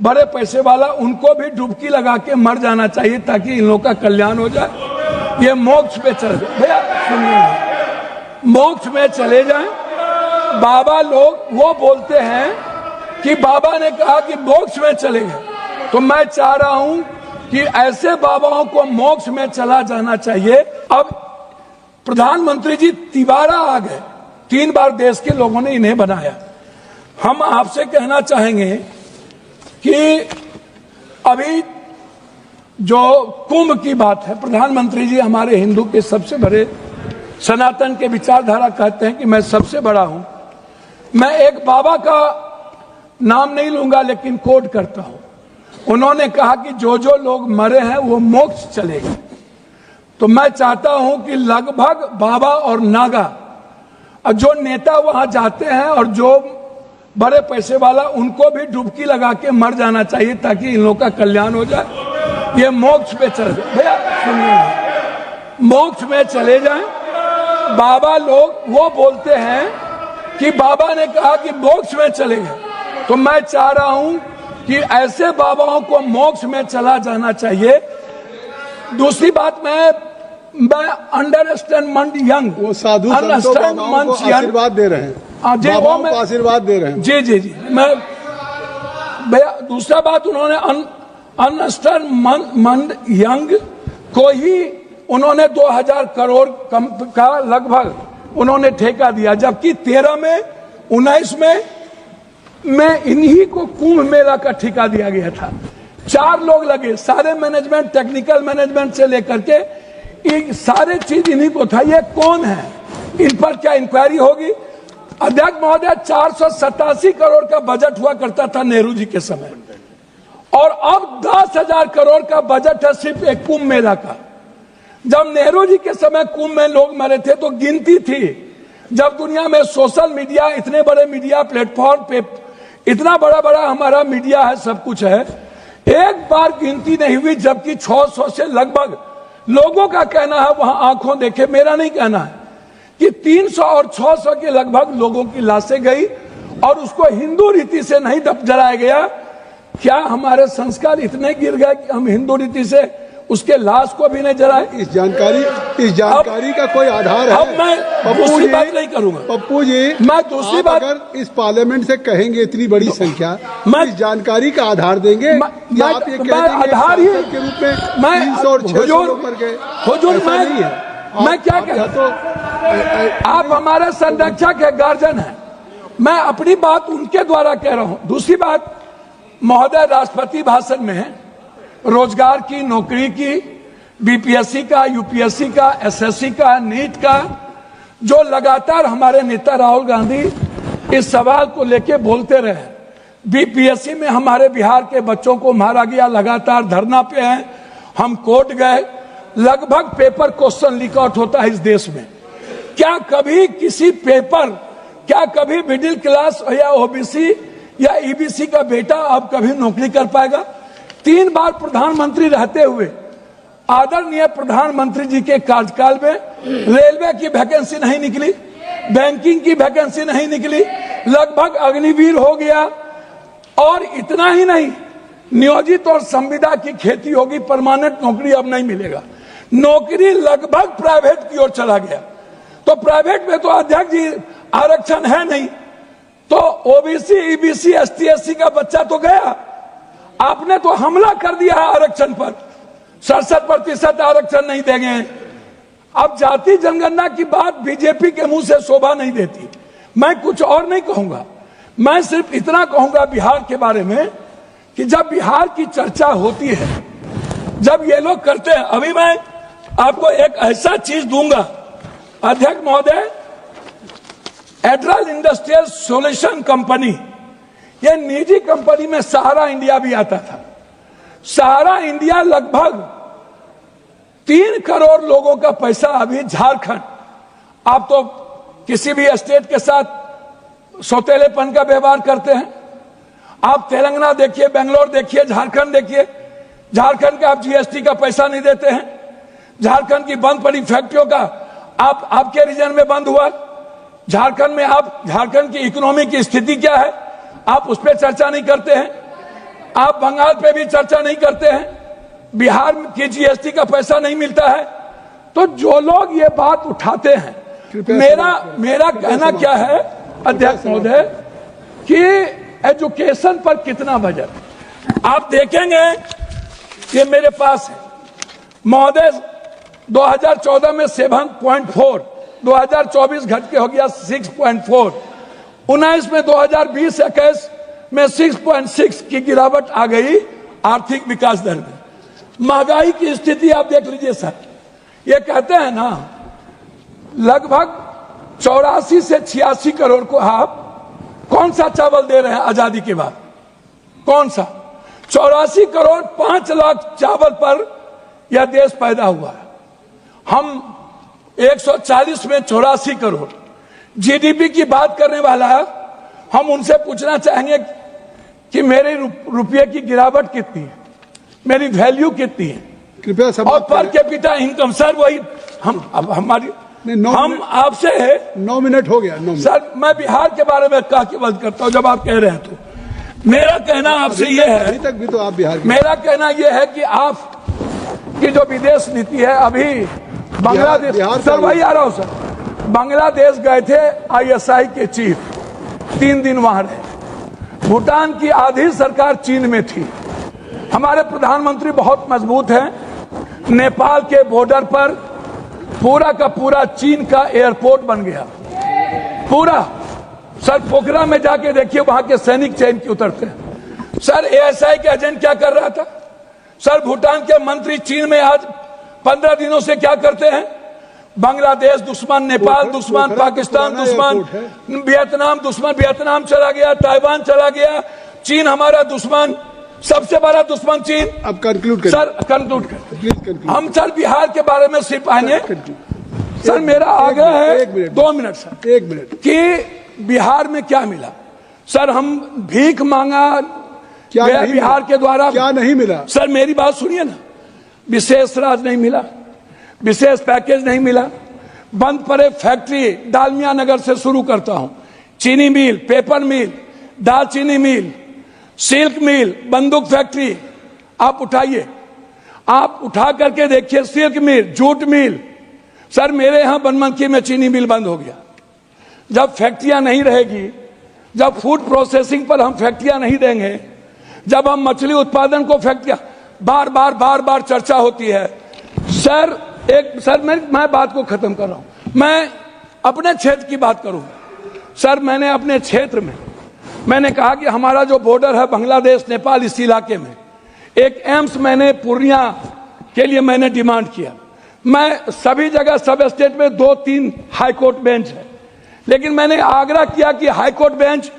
बड़े पैसे वाला उनको भी डुबकी लगा के मर जाना चाहिए ताकि इन लोगों का कल्याण हो जाए। ये मोक्ष पे चले जाए, भैया सुनिए, मोक्ष में चले जाएं। बाबा लोग वो बोलते हैं कि बाबा ने कहा कि मोक्ष में चले गए, तो मैं चाह रहा हूं कि ऐसे बाबाओं को मोक्ष में चला जाना चाहिए। अब प्रधानमंत्री जी तिवारा आ गए, 3 बार देश के लोगों ने इन्हें बनाया। हम आपसे कहना चाहेंगे कि अभी जो कुंभ की बात है, प्रधानमंत्री जी हमारे हिंदू के सबसे बड़े सनातन के विचारधारा कहते हैं कि मैं सबसे बड़ा हूं। मैं एक बाबा का नाम नहीं लूंगा लेकिन कोट करता हूं। उन्होंने कहा कि जो जो लोग मरे हैं वो मोक्ष चले गए। तो मैं चाहता हूं कि लगभग बाबा और नागा और जो नेता वहां जाते हैं और जो बड़े पैसे वाला उनको भी डुबकी लगा के मर जाना चाहिए ताकि इन लोगों का कल्याण हो जाए। ये मोक्ष पे चले जाए, भैया सुनिए, मोक्ष में चले जाएं। बाबा लोग वो बोलते हैं कि बाबा ने कहा कि मोक्ष में चले गए, तो मैं चाह रहा हूं कि ऐसे बाबाओं को मोक्ष में चला जाना चाहिए। दूसरी बात, मैं अंडरस्टैंड यंग, वो साधु संतों बाबाओं को आशीर्वाद दे रहे हैं, बाबाओं को आशीर्वाद दे रहे हैं। जी जी जी, मैं भैया दूसरा बात, उन्होंने अंडरस्टैंड यंग को ही उन्होंने 2000 करोड़ का लगभग उन्होंने ठेका दिया, जबकि 13 में 19 में इन्हीं को कुंभ मेला का ठेका दिया गया था। 4 लोग लगे, सारे मैनेजमेंट, टेक्निकल मैनेजमेंट से लेकर के ये सारे चीज इन्हीं को था। ये कौन है, इन पर क्या इंक्वायरी होगी? अध्यक्ष महोदय, 487 करोड़ का बजट हुआ करता था नेहरू जी के समय, और अब 10,000 करोड़ का बजट है सिर्फ एक कुंभ मेला का। जब नेहरू जी के समय कुंभ में लोग मरे थे तो गिनती थी। जब दुनिया में सोशल मीडिया, इतने बड़े मीडिया प्लेटफॉर्म पे इतना बड़ा बड़ा हमारा मीडिया है, सब कुछ है, एक बार गिनती नहीं हुई, जबकि 600 से लगभग लोगों का कहना है, वहां आंखों देखे, मेरा नहीं कहना है, कि 300 और 600 के लगभग लोगों की लाशें गई और उसको हिंदू रीति से नहीं जलाया गया। क्या हमारे संस्कार इतने गिर गए कि हम हिंदू रीति से उसके लाश को भी नहीं जलाए? इस जानकारी का कोई आधार है? अब मैं दूसरी बात नहीं करूंगा। पप्पू जी, मैं दूसरी बात, अगर इस पार्लियामेंट से कहेंगे इतनी बड़ी संख्या, मैं इस जानकारी का आधार देंगे या आप ये आधार ही के रूप में 300 और 600 पर गए? नहीं है, मैं क्या कहता, तो आप हमारे संरक्षक है, गार्जियन है, मैं अपनी बात उनके द्वारा कह रहा हूं। दूसरी बात, महोदय राष्ट्रपति भाषण में रोजगार की, नौकरी की, बीपीएससी का, यूपीएससी का, एसएससी का, नीट का, जो लगातार हमारे नेता राहुल गांधी इस सवाल को लेके बोलते रहे। बीपीएससी में हमारे बिहार के बच्चों को मारा गया, लगातार धरना पे हैं, हम कोर्ट गए, लगभग पेपर क्वेश्चन लीक आउट होता है इस देश में। क्या कभी किसी पेपर, क्या कभी मिडिल क्लास या ओबीसी या ईबीसी का बेटा अब कभी नौकरी कर पाएगा? 3 बार प्रधानमंत्री रहते हुए आदरणीय प्रधानमंत्री जी के कार्यकाल में रेलवे की वैकेंसी नहीं निकली, बैंकिंग की वैकेंसी नहीं निकली, लगभग अग्निवीर हो गया। और इतना ही नहीं, नियोजित और संविदा की खेती होगी, परमानेंट नौकरी अब नहीं मिलेगा, नौकरी लगभग प्राइवेट की ओर चला गया। तो प्राइवेट में तो अध्यक्ष जी आरक्षण है नहीं, तो ओबीसी, ईबीसी, एसटी, एससी का बच्चा तो गया। आपने तो हमला कर दिया है आरक्षण पर, 67% आरक्षण नहीं देंगे। अब जाति जनगणना की बात बीजेपी के मुंह से शोभा नहीं देती। मैं कुछ और नहीं कहूंगा, मैं सिर्फ इतना कहूंगा बिहार के बारे में कि जब बिहार की चर्चा होती है, जब ये लोग करते हैं, अभी मैं आपको एक ऐसा चीज दूंगा अध्यक्ष महोदय, एड्रल इंडस्ट्रियल सॉल्यूशन कंपनी, यह निजी कंपनी में सहारा इंडिया भी आता था। सहारा इंडिया लगभग 3 करोड़ लोगों का पैसा अभी झारखंड, आप तो किसी भी स्टेट के साथ सौतेलेपन का व्यवहार करते हैं, आप तेलंगाना देखिए, बेंगलोर देखिए, झारखंड देखिए, झारखंड का आप जीएसटी का पैसा नहीं देते हैं, झारखंड की बंद पड़ी फैक्ट्रियों का आपके रीजन में बंद हुआ, झारखंड में आप झारखंड की इकोनॉमी की स्थिति क्या है आप उस पर चर्चा नहीं करते हैं। आप बंगाल पे भी चर्चा नहीं करते हैं, बिहार की जीएसटी का पैसा नहीं मिलता है। तो जो लोग ये बात उठाते हैं, मेरा कहना क्या है अध्यक्ष महोदय कि एजुकेशन पर कितना बजट आप देखेंगे, ये मेरे पास है महोदय, 2014 में 7.4, 2024 घट के हो गया 6.4, 19 में 2020-21 में 6.6 की गिरावट आ गई आर्थिक विकास दर में। महंगाई की स्थिति आप देख लीजिए सर, ये कहते हैं ना लगभग 84 से 86 करोड़ को आप कौन सा चावल दे रहे हैं आजादी के बाद, कौन सा 84 करोड़ 5 लाख चावल पर यह देश पैदा हुआ है। हम 140 में 84 करोड़ जीडीपी की बात करने वाला है। हम उनसे पूछना चाहेंगे कि मेरे रुपये की गिरावट कितनी है, मेरी वैल्यू कितनी है, कृपया सब और पर कैपिटा इनकम सर वही हम आपसे 9 मिनट हो गया। 9 मिनट सर, मैं बिहार के बारे में कह के बंद करता हूं जब आप कह रहे हैं। तो मेरा कहना आपसे ये है, अभी तक भी तो आप बिहार के, मेरा कहना ये है कि आप की जो विदेश नीति है, अभी बांग्लादेश, सर वही आ रहा हूं सर, बांग्लादेश गए थे आईएसआई के चीफ, 3 दिन वहां रहे। भूटान की आधी सरकार चीन में थी। हमारे प्रधानमंत्री बहुत मजबूत हैं। नेपाल के बॉर्डर पर पूरा का पूरा चीन का एयरपोर्ट बन गया, पूरा। सर पोखरा में जाके देखिए, वहां के सैनिक चैन की उतरते हैं। सर एएसआई के एजेंट क्या कर रहा था? सर भूटान के मंत्री चीन में आज 15 दिनों से क्या करते हैं? बांग्लादेश दुश्मन, नेपाल दुश्मन, पाकिस्तान दुश्मन, वियतनाम दुश्मन, वियतनाम चला गया, ताइवान चला गया, चीन हमारा दुश्मन, सबसे बड़ा दुश्मन चीन। अब कंक्लूड करें सर, कंक्लूड करें। Please conclude. हम सर बिहार के बारे में सिर्फ आएंगे सर, मेरा आग्रह है 2 मिनट सर, 1 मिनट कि बिहार में क्या मिला? सर हम भीख मांगा क्या बिहार के द्वारा, क्या नहीं मिला? सर मेरी बात सुनिए ना, विशेष राज नहीं मिला, विशेष पैकेज नहीं मिला, बंद पड़े फैक्ट्री, डालमिया नगर से शुरू करता हूं, चीनी मिल, पेपर मिल, दालचीनी मिल, सिल्क मिल, बंदूक फैक्ट्री, आप उठाइए, आप उठा करके देखिए, सिल्क मिल, जूट मिल। सर मेरे यहां बनमनखी में चीनी मिल बंद हो गया। जब फैक्ट्रियां नहीं रहेगी, जब फूड प्रोसेसिंग पर हम फैक्ट्रियां नहीं देंगे, जब हम मछली उत्पादन को फैक्ट्रियां, बार बार चर्चा होती है। सर मैं बात को खत्म कर रहा हूं, मैं अपने क्षेत्र की बात करूं। सर मैंने अपने क्षेत्र में मैंने कहा कि हमारा जो बॉर्डर है बांग्लादेश नेपाल, इस इलाके में एक एम्स मैंने पूर्णिया के लिए मैंने डिमांड किया। मैं सभी जगह सब स्टेट में 2-3 हाईकोर्ट बेंच है, लेकिन मैंने आग्रह किया कि हाईकोर्ट बेंच